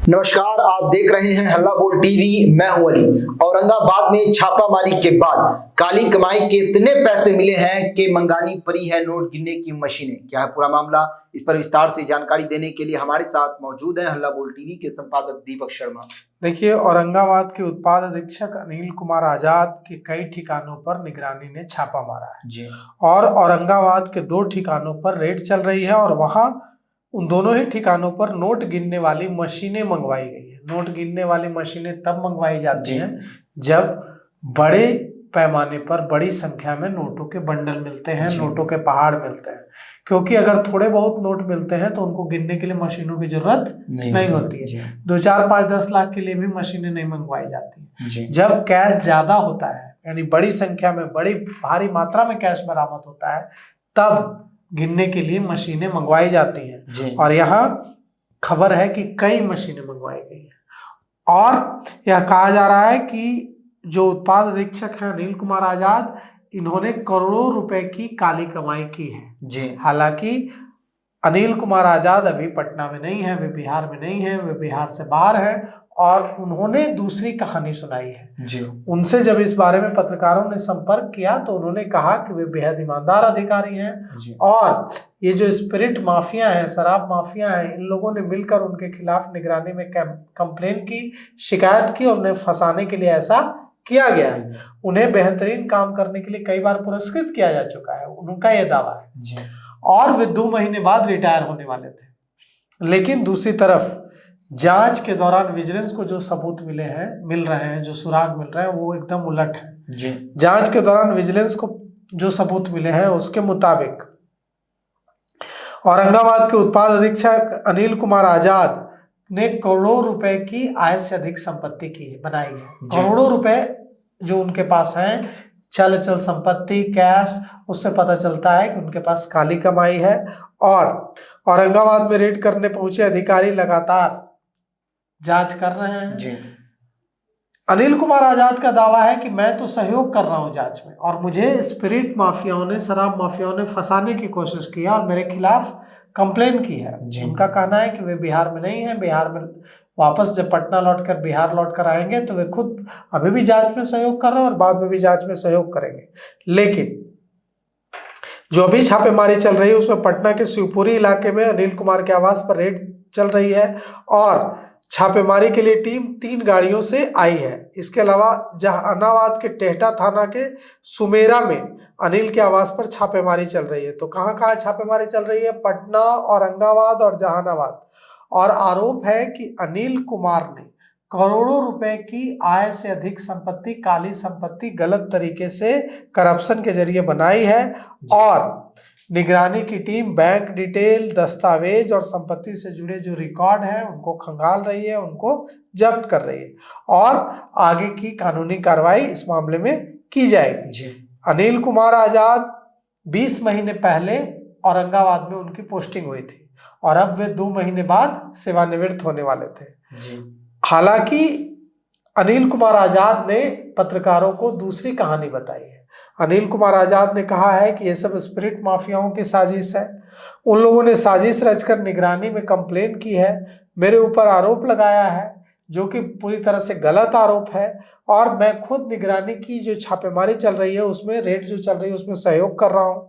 नमस्कार, आप देख रहे हैं हल्ला बोल टीवी। मैं हूं अली। औरंगाबाद में छापामारी के बाद काली कमाई के इतने पैसे मिले हैं कि मंगानी पड़ी है नोट गिनने की मशीनें। क्या है पूरा मामला, इस पर विस्तार से जानकारी देने के लिए हमारे साथ मौजूद है हल्ला बोल टीवी के संपादक दीपक शर्मा। देखिए, औरंगाबाद के उत्पाद अधीक्षक अनिल कुमार आजाद के कई ठिकानों पर निगरानी ने छापा मारा है जी। और औरंगाबाद के 2 ठिकानों पर रेड चल रही है और वहां उन दोनों ही ठिकानों पर नोट गिनने वाली मशीनें मंगवाई गई है। नोट गिनने वाली मशीनें तब मंगवाई जाती हैं जब बड़े पैमाने पर बड़ी संख्या में नोटों के बंडल मिलते हैं, नोटों के पहाड़ मिलते हैं। क्योंकि अगर थोड़े बहुत नोट मिलते हैं तो उनको गिनने के लिए मशीनों की जरूरत नहीं होती है। 2, 4, 5, 10 लाख के लिए भी मशीनें नहीं मंगवाई जाती। जब कैश ज्यादा होता है, यानी बड़ी संख्या में बड़ी भारी मात्रा में कैश बरामद होता है, तब गिनने के लिए मशीनें मंगवाई जाती हैं। और यहाँ खबर है कि कई मशीनें मंगवाई गई हैं और यह कहा जा रहा है कि जो उत्पाद अधीक्षक है अनिल कुमार आजाद, इन्होंने करोड़ों रुपए की काली कमाई की है जी। हालांकि अनिल कुमार आजाद अभी पटना में नहीं है, वे बिहार में नहीं है, वे बिहार से बाहर है और उन्होंने दूसरी कहानी सुनाई है जी। उनसे जब इस बारे में पत्रकारों ने संपर्क किया तो उन्होंने कहा कि वे बेहद ईमानदार अधिकारी हैं और ये जो स्पिरिट माफिया हैं, शराब माफिया हैं, इन लोगों ने मिलकर उनके खिलाफ निगरानी में कंप्लेन की, शिकायत की और उन्हें फंसाने के लिए ऐसा किया गया है। उन्हें बेहतरीन काम करने के लिए कई बार पुरस्कृत किया जा चुका है, उनका यह दावा है। और वे 2 महीने बाद रिटायर होने वाले थे। लेकिन दूसरी तरफ जांच के दौरान विजिलेंस को जो सबूत मिल रहे हैं, जो सुराग मिल रहे हैं, वो एकदम उलट है। जांच के दौरान विजिलेंस को जो सबूत मिले हैं उसके मुताबिक औरंगाबाद के उत्पाद अधीक्षक अनिल कुमार आजाद ने करोड़ों रुपए की आय से अधिक संपत्ति बनाई है। करोड़ों रुपए जो उनके पास हैं, चल संपत्ति, कैश, उससे पता चलता है कि उनके पास काली कमाई है। और औरंगाबाद में रेड करने पहुंचे अधिकारी लगातार जांच कर रहे हैं। अनिल कुमार आजाद का दावा है कि मैं तो सहयोग कर रहा हूं जांच में और मुझे स्पिरिट माफियाओं ने, शराब माफियाओं ने फंसाने की कोशिश की और मेरे खिलाफ कंप्लेन की है। उनका कहना है कि वे बिहार में नहीं है, बिहार में वापस जब पटना लौटकर बिहार लौटकर आएंगे तो वे खुद अभी भी जांच में सहयोग कर रहे हैं और बाद में भी जांच में सहयोग करेंगे। लेकिन जो अभी छापेमारी चल रही है उसमें पटना के शिवपुरी इलाके में अनिल कुमार के आवास पर रेड चल रही है और छापेमारी के लिए टीम 3 गाड़ियों से आई है। इसके अलावा जहानाबाद के टेहटा थाना के सुमेरा में अनिल के आवास पर छापेमारी चल रही है। तो कहाँ छापेमारी चल रही है? पटना, औरंगाबाद और जहानाबाद। और आरोप है कि अनिल कुमार ने करोड़ों रुपए की आय से अधिक संपत्ति, काली संपत्ति, गलत तरीके से करप्शन के जरिए बनाई है और निगरानी की टीम बैंक डिटेल, दस्तावेज और संपत्ति से जुड़े जो रिकॉर्ड हैं उनको खंगाल रही है, उनको जब्त कर रही है और आगे की कानूनी कार्रवाई इस मामले में की जाएगी। अनिल कुमार आजाद 20 महीने पहले औरंगाबाद में उनकी पोस्टिंग हुई थी और अब वे 2 महीने बाद सेवानिवृत्त होने वाले थे। हालांकि अनिल कुमार आजाद ने पत्रकारों को दूसरी कहानी बताई है। अनिल कुमार आजाद ने कहा है कि ये सब स्पिरिट माफियाओं की साजिश है। उन लोगों ने साजिश रचकर निगरानी में कंप्लेन की है, मेरे ऊपर आरोप लगाया है जो कि पूरी तरह से गलत आरोप है और मैं खुद निगरानी की जो छापेमारी चल रही है उसमें, रेड जो चल रही है उसमें सहयोग कर रहा हूँ।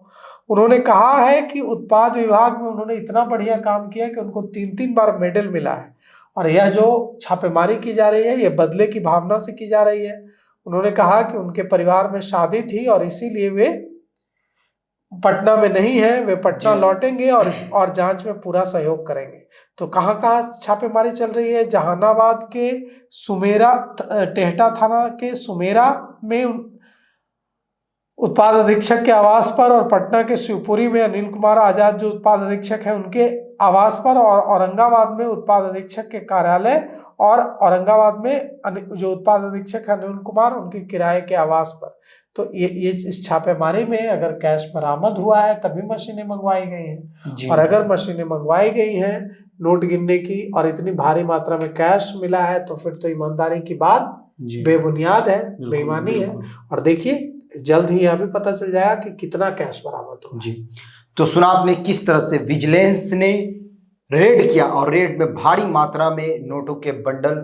उन्होंने कहा है कि उत्पाद विभाग में उन्होंने इतना बढ़िया काम किया कि उनको 3-3 बार मेडल मिला है और यह जो छापेमारी की जा रही है ये बदले की भावना से की जा रही है। उन्होंने कहा कि उनके परिवार में शादी थी और इसीलिए वे पटना में नहीं है, वे पटना लौटेंगे और जांच में पूरा सहयोग करेंगे। तो कहाँ छापेमारी चल रही है? जहानाबाद के सुमेरा, टेहटा थाना के सुमेरा में उत्पाद अधीक्षक के आवास पर और पटना के शिवपुरी में अनिल कुमार आजाद जो उत्पाद अधीक्षक है उनके आवास पर और औरंगाबाद में उत्पाद अधीक्षक के कार्यालय और औरंगाबाद में जो उत्पाद अधीक्षक है अनिल कुमार, उनके किराए के आवास पर। तो ये इस छापेमारी में अगर कैश बरामद हुआ है तभी मशीनें मंगवाई गई हैं और अगर मशीनें मंगवाई गई हैं नोट गिनने की और इतनी भारी मात्रा में कैश मिला है तो फिर तो ईमानदारी की बात बेबुनियाद है, बेईमानी है। और देखिए जल्द ही यह भी पता चल जाएगा कि कितना कैश बरामद हुआ। तो सुना आपने किस तरह से विजिलेंस ने रेड किया और रेड में भारी मात्रा में नोटों के बंडल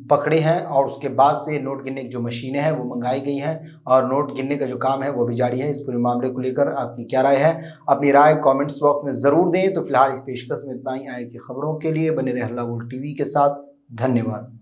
पकड़े हैं और उसके बाद से नोट गिनने की जो मशीनें हैं वो मंगाई गई हैं और नोट गिनने का जो काम है वो भी जारी है। इस पूरे मामले को लेकर आपकी क्या राय है? अपनी राय कमेंट्स बॉक्स में ज़रूर दें। तो फिलहाल इस पेशकश में इतना ही। आए की खबरों के लिए बने रहे हल्ला बोल टीवी के साथ। धन्यवाद।